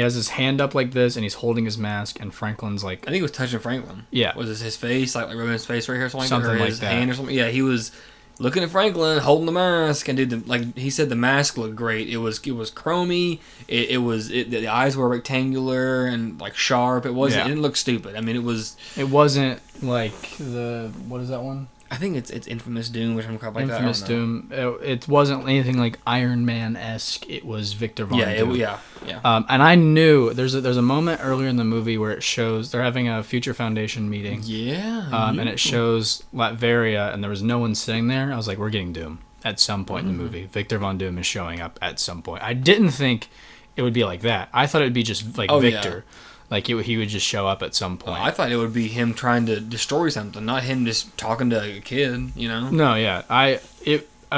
S2: has his hand up like this, and he's holding his mask, and Franklin's like...
S1: I think it was touching Franklin.
S2: Yeah.
S1: Was it his face? Like rubbing his face right here or something?
S2: Something
S1: like
S2: that.
S1: Hand or something? Yeah, he was looking at Franklin, holding the mask, and dude, like he said, the mask looked great. It was chromy. The eyes were rectangular and like sharp. It didn't look stupid. I mean, it
S2: wasn't like what is that one?
S1: I think it's Infamous Doom, which I'm calling like
S2: Infamous Doom. It wasn't anything like Iron Man-esque. It was Victor Von Doom.
S1: Yeah.
S2: And I knew there's a moment earlier in the movie where it shows they're having a Future Foundation meeting.
S1: Yeah.
S2: And it shows Latveria, and there was no one sitting there. I was like, we're getting Doom at some point in the movie. Victor Von Doom is showing up at some point. I didn't think it would be like that. I thought it would be just like Victor. Yeah. Like, he would just show up at some point.
S1: I thought it would be him trying to destroy something, not him just talking to a kid, you know?
S2: No, yeah. I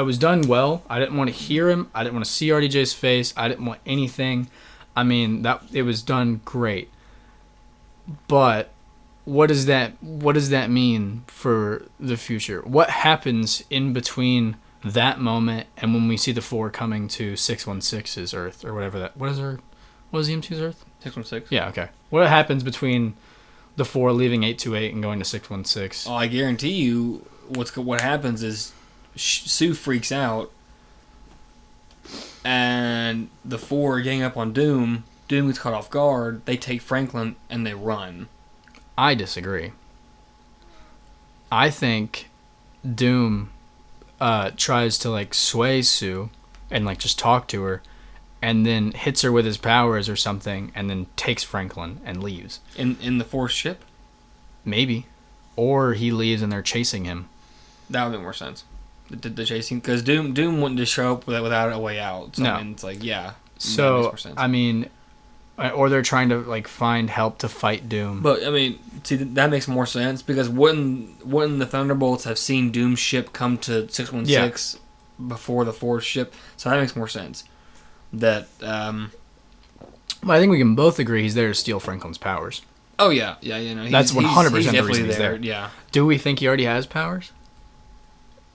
S2: was done well. I didn't want to hear him. I didn't want to see RDJ's face. I didn't want anything. I mean, it was done great. But what does that mean for the future? What happens in between that moment and when we see the 4 coming to 616's Earth or whatever that... What is EM2's Earth?
S1: 616.
S2: Yeah, okay. What happens between the 4 leaving 828 and going to 616?
S1: Oh, I guarantee you what happens is Sue freaks out and the 4 are getting up on Doom. Doom gets caught off guard. They take Franklin and they run.
S2: I disagree. I think Doom tries to like sway Sue and like just talk to her, and then hits her with his powers or something, and then takes Franklin and leaves.
S1: In the 4th ship?
S2: Maybe. Or he leaves and they're chasing him.
S1: That would make more sense. The chasing, because Doom wouldn't just show up without a way out. So,
S2: no.
S1: I mean, it's like, yeah.
S2: So,
S1: that makes more sense.
S2: I mean, or they're trying to like find help to fight Doom.
S1: But, I mean, see, that makes more sense, because wouldn't the Thunderbolts have seen Doom's ship come to 616 before the 4th ship? So that makes more sense. That
S2: I think we can both agree he's there to steal Franklin's powers.
S1: Oh yeah, you know,
S2: that's 100% the reason he's there.
S1: Yeah.
S2: Do we think he already has powers?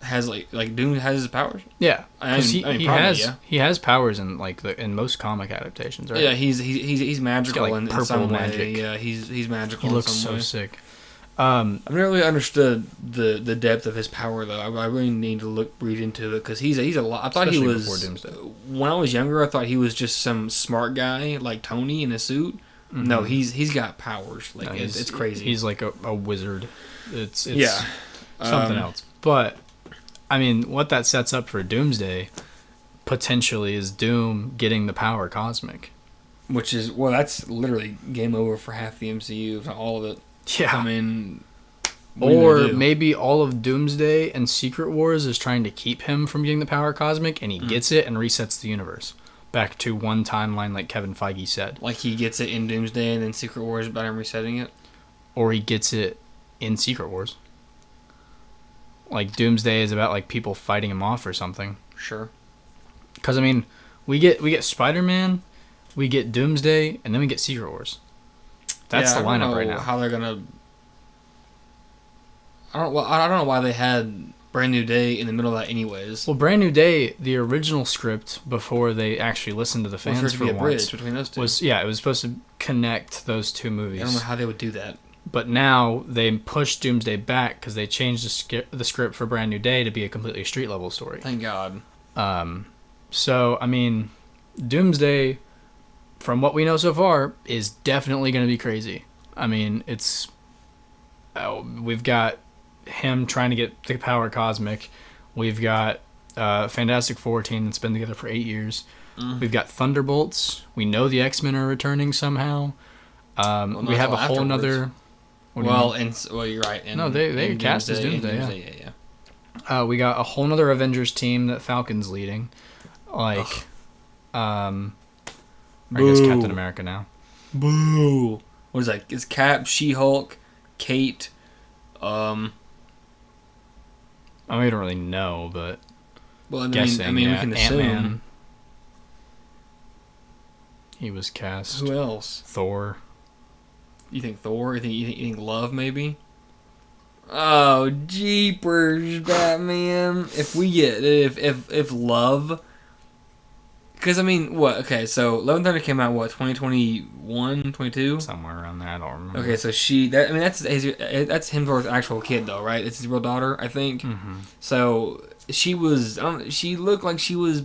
S1: Has like Doom has his powers?
S2: Yeah, he has powers in in most comic adaptations, right?
S1: Yeah, he's magical
S2: in some magic.
S1: way. Yeah, he's magical.
S2: He looks
S1: in some
S2: so
S1: way.
S2: sick.
S1: I've never really understood the depth of his power though. I really need to read into it, because he's a lot. I thought
S2: especially
S1: he was
S2: before Doomsday.
S1: When I was younger, I thought he was just some smart guy like Tony in a suit. Mm-hmm. No, he's got powers. Like it's crazy.
S2: He's like a wizard. It's something else. But I mean, what that sets up for Doomsday potentially is Doom getting the power cosmic,
S1: which is that's literally game over for half the MCU, if not all of it.
S2: Yeah.
S1: I mean,
S2: or maybe all of Doomsday and Secret Wars is trying to keep him from getting the power cosmic, and he gets it and resets the universe. back to one timeline like Kevin Feige said.
S1: Like he gets it in Doomsday and then Secret Wars about him resetting it?
S2: Or he gets it in Secret Wars. Like Doomsday is about like people fighting him off or something.
S1: Sure.
S2: Because I mean, we get Spider-Man, we get Doomsday, and then we get Secret Wars. That's the lineup right now.
S1: How they're gonna? I don't know why they had Brand New Day in the middle of that, anyways.
S2: Well, Brand New Day, the original script before they actually listened to the fans
S1: for a bridge between those two.
S2: It was supposed to connect those two movies.
S1: I don't know how they would do that.
S2: But now they pushed Doomsday back because they changed the script for Brand New Day to be a completely street level story.
S1: Thank God.
S2: So I mean, Doomsday, from what we know so far, is definitely going to be crazy. I mean, we've got him trying to get the power cosmic. We've got Fantastic Four team that's been together for 8 years. We've got Thunderbolts. We know the X-Men are returning somehow. We have a whole nother.
S1: Well, you're right.
S2: They cast as Doomsday. Yeah. We got a whole nother Avengers team that Falcon's leading. Like, I guess Captain America now.
S1: Boo. What is that? It's Cap, She-Hulk, Kate.
S2: I mean, we don't really know, but
S1: guessing, we can assume.
S2: Ant-Man. He was cast.
S1: Who else?
S2: Thor.
S1: You think Thor? You think Love, maybe? Oh, jeepers, Batman! If we get if Love, because I mean, what? Okay, so Love and Thunder came out 2021, 22?
S2: Somewhere around there. I don't remember.
S1: Okay, so that's Hemsworth's actual kid though, right? It's his real daughter, I think. Mm-hmm. So she looked like she was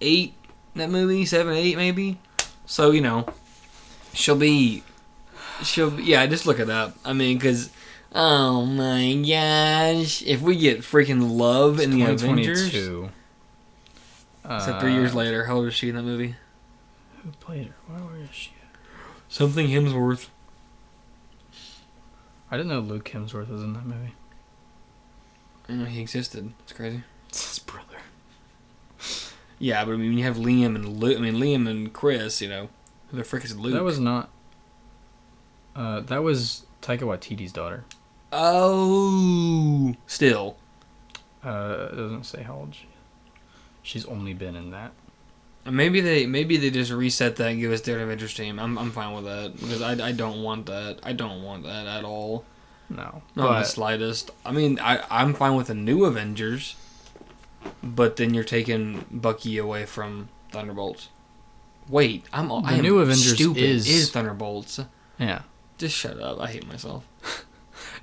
S1: 8 in that movie, 7, 8 maybe. So she'll be just look it up. I mean, because, oh my gosh, if we get freaking Love in the Avengers. So 3 years later, how old is she in that movie?
S2: Who played her? Where is she at?
S1: Something Hemsworth.
S2: I didn't know Luke Hemsworth was in that movie.
S1: I know he existed. It's crazy.
S2: It's his brother.
S1: Yeah, but I mean, you have Liam and Liam and Chris. Who the frick is Luke?
S2: That was not. That was Taika Waititi's daughter.
S1: Oh, still.
S2: It doesn't say how old she is. She's only been in that.
S1: Maybe they just reset that and give us their Avengers team. I'm fine with that because I don't want that. I don't want that at all.
S2: No,
S1: not the slightest. I mean, I'm fine with the new Avengers, but then you're taking Bucky away from Thunderbolts. Wait, the
S2: new Avengers
S1: is Thunderbolts.
S2: Yeah.
S1: Just shut up. I hate myself.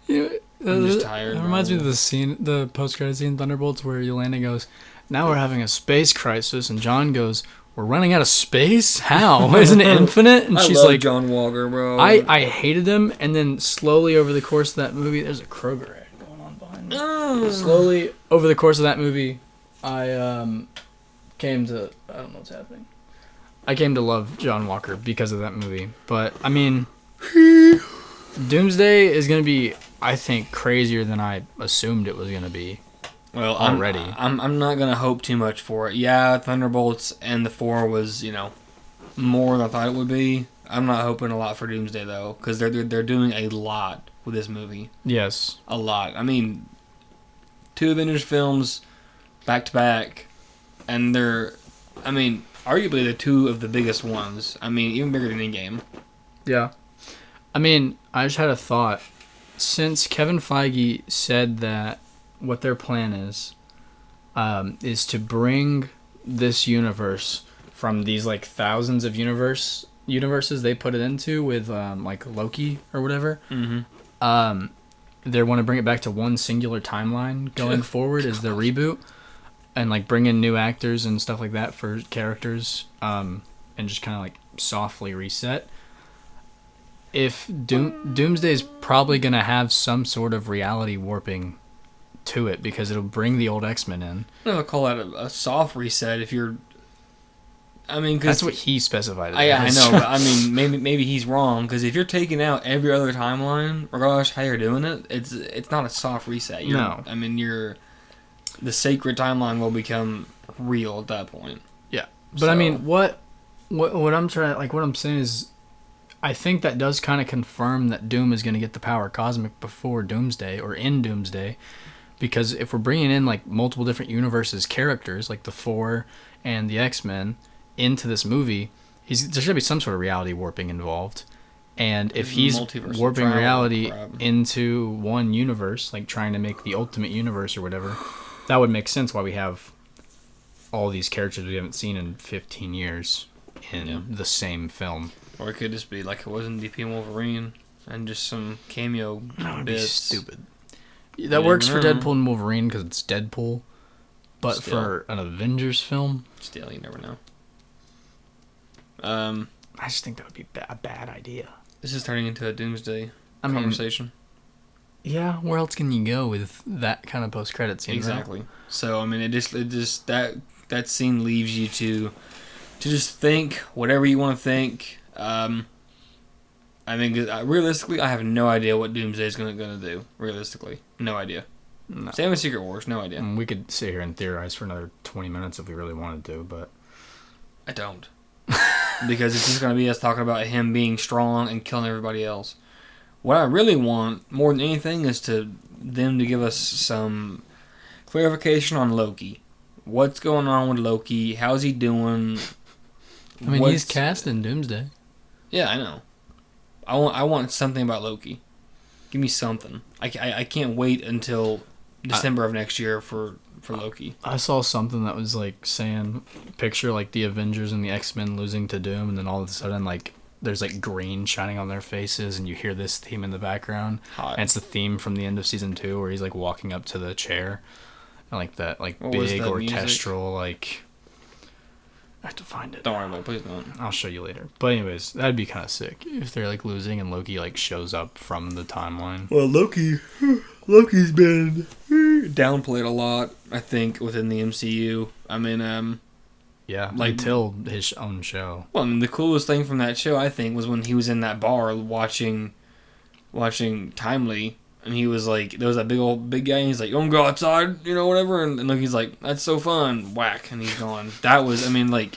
S2: I'm
S1: just tired.
S2: It reminds me of the post-credit scene in Thunderbolts where Yelena goes, "Now we're having a space crisis," and John goes, "We're running out of space? How? Isn't it infinite?" And she's like,
S1: John Walker, bro.
S2: I hated him, and then slowly over the course of that movie, there's a Kroger ad going on behind me. Slowly over the course of that movie, I came to, I don't know what's happening. I came to love John Walker because of that movie. But, I mean, Doomsday is going to be, I think, crazier than I assumed it was going to be.
S1: Well,
S2: already.
S1: I'm not going to hope too much for it. Yeah, Thunderbolts and the 4 was, more than I thought it would be. I'm not hoping a lot for Doomsday, though, because they're doing a lot with this movie.
S2: Yes.
S1: A lot. I mean, 2 Avengers films back-to-back, and arguably they're 2 of the biggest ones. I mean, even bigger than Endgame.
S2: Yeah. I mean, I just had a thought. Since Kevin Feige said that what their plan is to bring this universe from these, thousands of universes they put it into with, Loki or whatever. Mm-hmm. They want to bring it back to one singular timeline going forward as the reboot. And, bring in new actors and stuff like that for characters, and just kind of, softly reset. If Doomsday is probably going to have some sort of reality warping to it because it'll bring the old X-Men in.
S1: I'll call that a soft reset if you're... cause
S2: that's what he specified.
S1: I know, but maybe he's wrong, because if you're taking out every other timeline, regardless of how you're doing it, it's not a soft reset.
S2: No.
S1: The sacred timeline will become real at that point.
S2: Yeah. But I mean, what I'm what I'm saying is, I think that does kind of confirm that Doom is going to get the power cosmic before Doomsday or in Doomsday, because if we're bringing in like multiple different universes characters like the Four and the X-Men into this movie, there's going to be some sort of reality warping involved. And if he's warping reality into one universe, like trying to make the ultimate universe or whatever, that would make sense why we have all these characters we haven't seen in 15 years in the same film.
S1: Or it could just be like it was in DP and Wolverine and just some cameo
S2: That would
S1: bits.
S2: be stupid. That works for Deadpool and Wolverine because it's Deadpool. But for an Avengers film...
S1: Still, you never know.
S2: I just think that would be a bad idea.
S1: This is turning into a Doomsday conversation.
S2: Yeah, where else can you go with that kind of post-credit scene?
S1: Exactly. Right? So, I mean, it just that scene leaves you to just think whatever you want to think. I mean, realistically, I have no idea what Doomsday is going to do. Realistically, no idea. No. Same with Secret Wars, no idea.
S2: We could sit here and theorize for another 20 minutes if we really wanted to, but
S1: I don't. Because it's just going to be us talking about him being strong and killing everybody else. What I really want, more than anything, is them to give us some clarification on Loki. What's going on with Loki? How's he doing?
S2: I mean, he's cast in Doomsday.
S1: Yeah, I know. I want something about Loki. Give me something. I can't wait until December of next year for Loki.
S2: I saw something that was like saying, picture like the Avengers and the X-Men losing to Doom, and then all of a sudden like there's like green shining on their faces, and you hear this theme in the background.
S1: Hot.
S2: And it's the theme from the end of season 2 where he's like walking up to the chair, and like that like big orchestral music? Like. I have to find it.
S1: Don't worry about it, please don't.
S2: I'll show you later. But anyways, that'd be kind of sick if they're like losing and Loki like shows up from the timeline.
S1: Well, Loki's been downplayed a lot, I think, within the MCU. I mean,
S2: yeah, like until his own show.
S1: Well, I mean, the coolest thing from that show, I think, was when he was in that bar watching Timely, and he was like, there was that big guy, and he's like, "Don't go outside," whatever, and Loki's like, "That's so fun," whack, and he's gone. That was, I mean, like,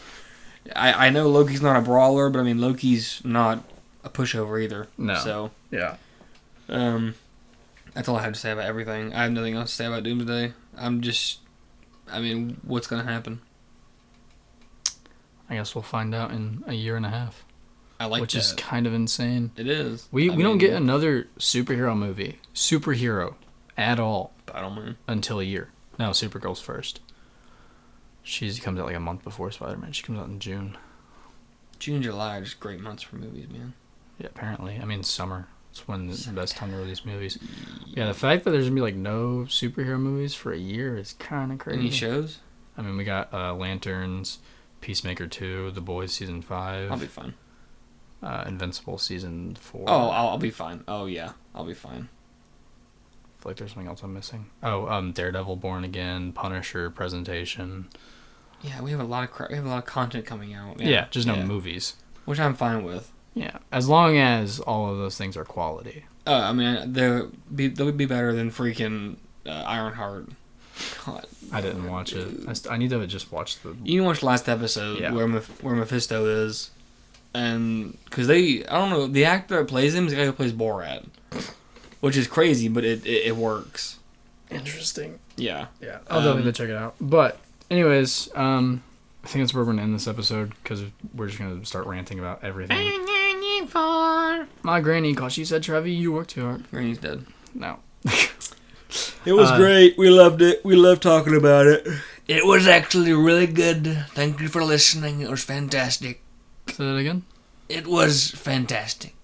S1: I know Loki's not a brawler, but I mean, Loki's not a pushover either.
S2: No.
S1: So
S2: yeah.
S1: That's all I have to say about everything. I have nothing else to say about Doomsday. What's gonna happen?
S2: I guess we'll find out in a year and a half.
S1: I like
S2: which
S1: that.
S2: Is kind of insane.
S1: It is.
S2: We don't get another superhero movie at all
S1: Batman
S2: until a year. No, Supergirl's first. She comes out like a month before Spider-Man. She comes out in June.
S1: June, July are just great months for movies, man.
S2: Yeah, apparently. I mean, summer. It's when the best time to release movies. Yeah, the fact that there's gonna be like no superhero movies for a year is kind of crazy.
S1: Any shows?
S2: I mean, we got Lanterns, Peacemaker 2, The Boys Season 5.
S1: I'll be fine.
S2: Invincible Season 4.
S1: Oh, I'll be fine. Oh, yeah. I'll be fine.
S2: I feel like there's something else I'm missing. Oh, Daredevil Born Again, Punisher Presentation.
S1: Yeah, we have a lot of content coming out.
S2: Yeah, just no movies.
S1: Which I'm fine with.
S2: Yeah, as long as all of those things are quality.
S1: I mean, they'll be better than freaking Ironheart. God.
S2: I didn't watch it. I need to just watch the...
S1: You watched the last episode where Mephisto is. And because I don't know, the actor that plays him is the guy who plays Borat, which is crazy, but it works.
S2: Interesting.
S1: Yeah.
S2: I'll definitely check it out. But anyways, I think that's where we're gonna end this episode because we're just gonna start ranting about everything. My granny called. She said, "Trevi, you work too hard."
S1: Granny's dead.
S2: No.
S1: It was great. We loved it. We loved talking about it. It was actually really good. Thank you for listening. It was fantastic.
S2: Say that again?
S1: It was fantastic.